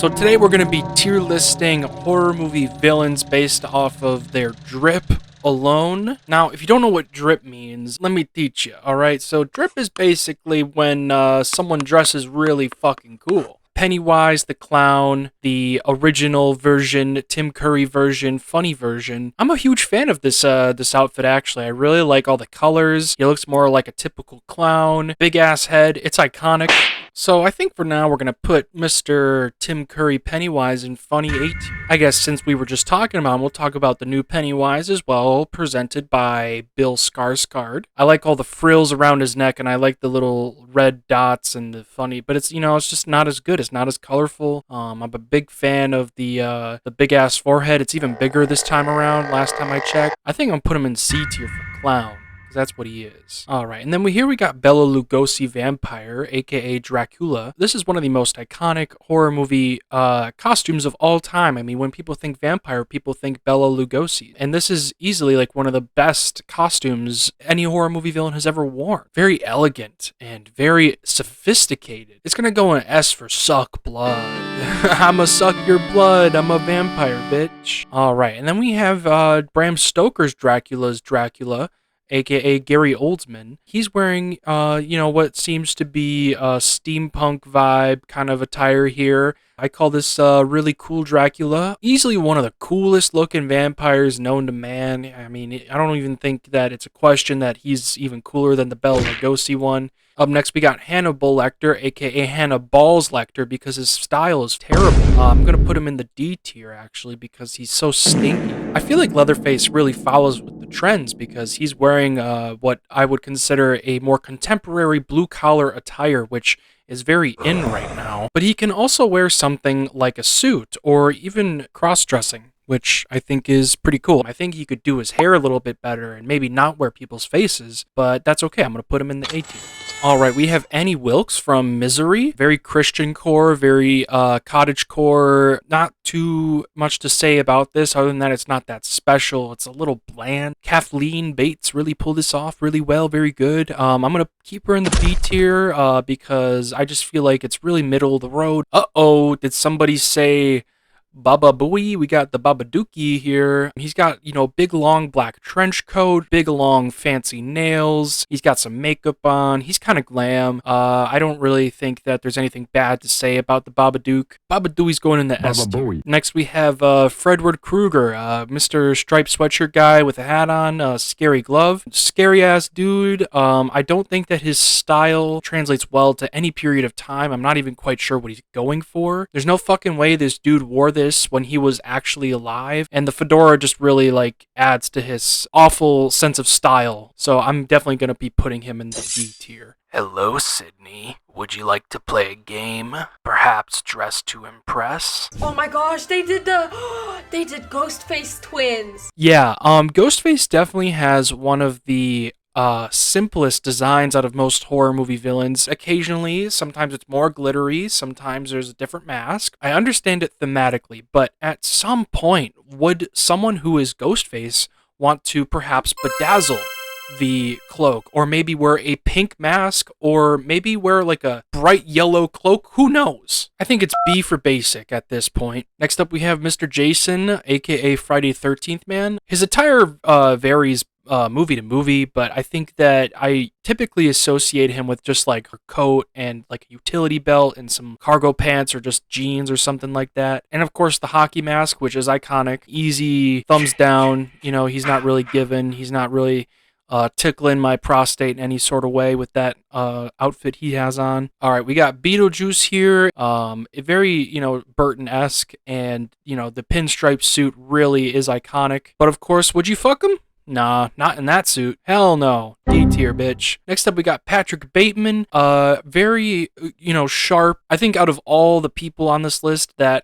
So today we're going to be tier listing horror movie villains based off of their drip alone. Now, if you don't know what drip means, let me teach you, alright? So drip is basically when someone dresses really fucking cool. Pennywise the Clown, the original version, Tim Curry version, funny version. I'm a huge fan of this outfit actually. I really like all the colors. He looks more like a typical clown. Big ass head. It's iconic. So I think for now we're going to put Mr. Tim Curry Pennywise in funny 8. I guess since we were just talking about him, we'll talk about the new Pennywise as well, presented by Bill Skarsgård. I like all the frills around his neck and I like the little red dots and the funny, but it's, it's just not as good. It's not as colorful. I'm a big fan of the big ass forehead. It's even bigger this time around. Last time I checked, I think I'm gonna put him in C tier for clown. That's what he is. Alright, and then here we got Bela Lugosi Vampire, aka Dracula. This is one of the most iconic horror movie costumes of all time. I mean, when people think vampire, people think Bela Lugosi. And this is easily like one of the best costumes any horror movie villain has ever worn. Very elegant and very sophisticated. It's gonna go in S for suck blood. I'ma suck your blood. I'm a vampire, bitch. Alright, and then we have Bram Stoker's Dracula's Dracula, aka Gary Oldman. He's wearing, what seems to be a steampunk vibe kind of attire here. I call this really cool Dracula. Easily one of the coolest looking vampires known to man. I mean, I don't even think that it's a question that he's even cooler than the Bela Lugosi one. Up next, we got Hannibal Lecter, aka Hannah Balls Lecter, because his style is terrible. I'm going to put him in the D tier, actually, because he's so stinky. I feel like Leatherface really follows with the trends, because he's wearing what I would consider a more contemporary blue-collar attire, which is very in right now. But he can also wear something like a suit, or even cross-dressing, which I think is pretty cool. I think he could do his hair a little bit better and maybe not wear people's faces, but that's okay. I'm going to put him in the A tier. Alright, we have Annie Wilkes from Misery. Very Christian core, very cottage core. Not too much to say about this other than that it's not that special. It's a little bland. Kathleen Bates really pulled this off really well, very good. I'm going to keep her in the B tier because I just feel like it's really middle of the road. Uh-oh, did somebody say Baba Booey? We got the Babadookie here. He's got, big long black trench coat, big long fancy nails. He's got some makeup on. He's kind of glam. I don't really think that there's anything bad to say about the Babadook. Babadooey's going in the S tier. Next we have Fredward Krueger, Mr. Striped sweatshirt guy with a hat on, scary glove. Scary ass dude. I don't think that his style translates well to any period of time. I'm not even quite sure what he's going for. There's no fucking way this dude wore this when he was actually alive, and the fedora just really adds to his awful sense of style. So I'm definitely going to be putting him in the D tier. Hello, Sydney. Would you like to play a game? Perhaps dress to impress? Oh my gosh, they did Ghostface twins. Yeah, Ghostface definitely has one of the simplest designs out of most horror movie villains. Occasionally, sometimes it's more glittery, sometimes there's a different mask. I understand it thematically, but at some point, would someone who is Ghostface want to perhaps bedazzle the cloak, or maybe wear a pink mask, or maybe wear like a bright yellow cloak? Who knows? I think it's B for basic at this point. Next up we have Mr. Jason, aka Friday 13th Man. His attire varies movie to movie, but I think that I typically associate him with just like a coat and like a utility belt and some cargo pants or just jeans or something like that. And of course the hockey mask, which is iconic. Easy thumbs down. He's not really given. He's not really tickling my prostate in any sort of way with that outfit he has on. All right, we got Beetlejuice here. Very, Burton-esque, and, the pinstripe suit really is iconic. But of course, would you fuck him? Nah, not in that suit. Hell no. D tier, bitch. Next up, we got Patrick Bateman. Very, sharp. I think out of all the people on this list that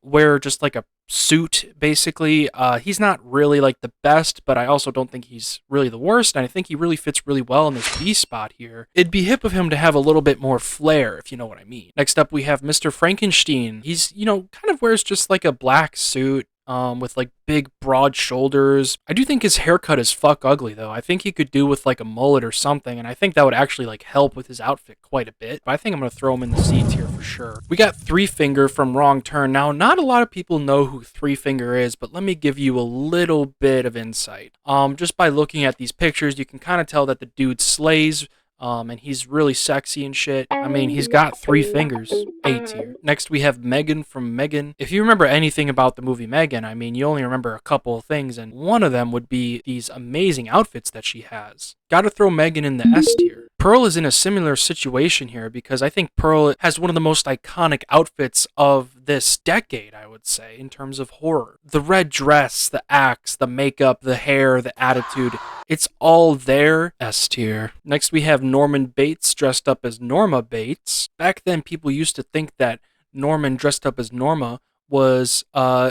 wear just like a suit, basically, he's not really like the best, but I also don't think he's really the worst, and I think he really fits really well in this B spot here. It'd be hip of him to have a little bit more flair, if you know what I mean. Next up, we have Mr. Frankenstein. He's, kind of wears just like a black suit. with like big broad shoulders. I do think his haircut is fuck ugly though. I think he could do with like a mullet or something, and I think that would actually like help with his outfit quite a bit. But I think I'm gonna throw him in the C tier for sure. We got Three Finger from Wrong Turn. Now, not a lot of people know who Three Finger is, but let me give you a little bit of insight. Just by looking at these pictures, you can kind of tell that the dude slays. And he's really sexy and shit. I mean, he's got 3 fingers. A tier. Next, we have Megan from Megan. If you remember anything about the movie Megan, I mean, you only remember a couple of things, and one of them would be these amazing outfits that she has. Gotta throw Megan in the S tier. Pearl is in a similar situation here because I think Pearl has one of the most iconic outfits of this decade, I would say, in terms of horror. The red dress, the axe, the makeup, the hair, the attitude, it's all there. S tier. Next, we have Norman Bates dressed up as Norma Bates. Back then, people used to think that Norman dressed up as Norma was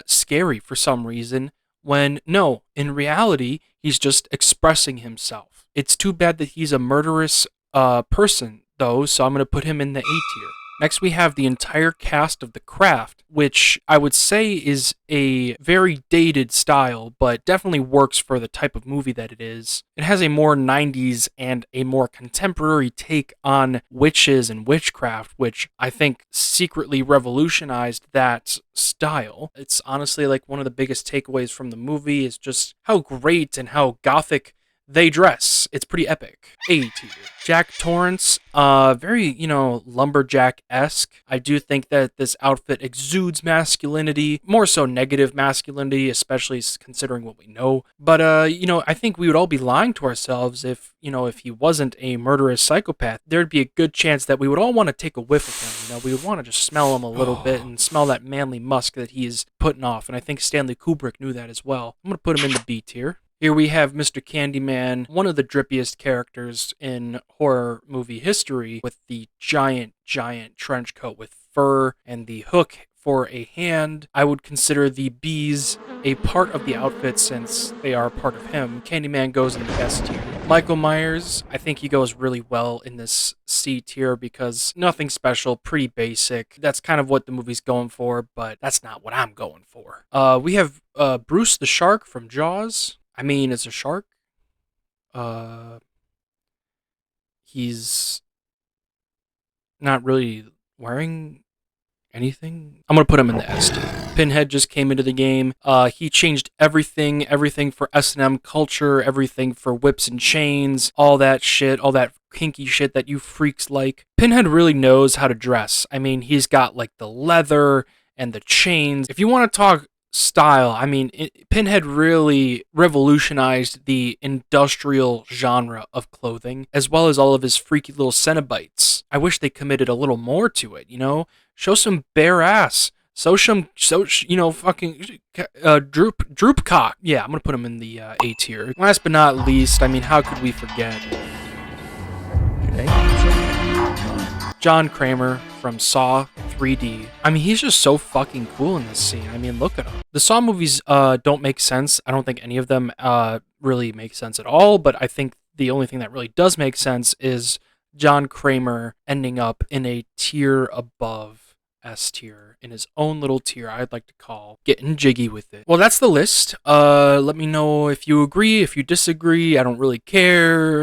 scary for some reason, when no, in reality, he's just expressing himself. It's too bad that he's a murderous person, though, so I'm going to put him in the A tier. Next, we have the entire cast of The Craft, which I would say is a very dated style, but definitely works for the type of movie that it is. It has a more 90s and a more contemporary take on witches and witchcraft, which I think secretly revolutionized that style. It's honestly like one of the biggest takeaways from the movie is just how great and how gothic they dress. It's pretty epic. A tier. Jack Torrance, very, lumberjack-esque. I do think that this outfit exudes masculinity, more so negative masculinity, especially considering what we know. But, I think we would all be lying to ourselves if he wasn't a murderous psychopath. There'd be a good chance that we would all want to take a whiff of him. We would want to just smell him a little bit and smell that manly musk that he is putting off. And I think Stanley Kubrick knew that as well. I'm going to put him in the B tier. Here we have Mr. Candyman, one of the drippiest characters in horror movie history, with the giant trench coat with fur and the hook for a hand. I would consider the bees a part of the outfit since they are part of him. Candyman goes in the S tier. Michael Myers, I think he goes really well in this C tier because nothing special, pretty basic. That's kind of what the movie's going for, but that's not what I'm going for. We have Bruce the Shark from Jaws. I mean, it's a shark. He's not really wearing anything. I'm going to put him in the S tier. Pinhead just came into the game. He changed everything for S&M culture, everything for whips and chains, all that shit, all that kinky shit that you freaks like. Pinhead really knows how to dress. I mean, he's got like the leather and the chains. If you want to talk style, I mean, Pinhead really revolutionized the industrial genre of clothing, as well as all of his freaky little Cenobites. I wish they committed a little more to it, Show some bare ass. Fucking droop cock. Yeah, I'm gonna put him in the A tier. Last but not least, I mean, how could we forget John Kramer from Saw 3D. I mean, he's just so fucking cool in this scene. I mean, look at him. The Saw movies don't make sense. I don't think any of them really make sense at all, but I think the only thing that really does make sense is John Kramer ending up in a tier above S tier, in his own little tier I'd like to call Getting Jiggy with It. Well, that's the list. Let me know if you agree, if you disagree. I don't really care.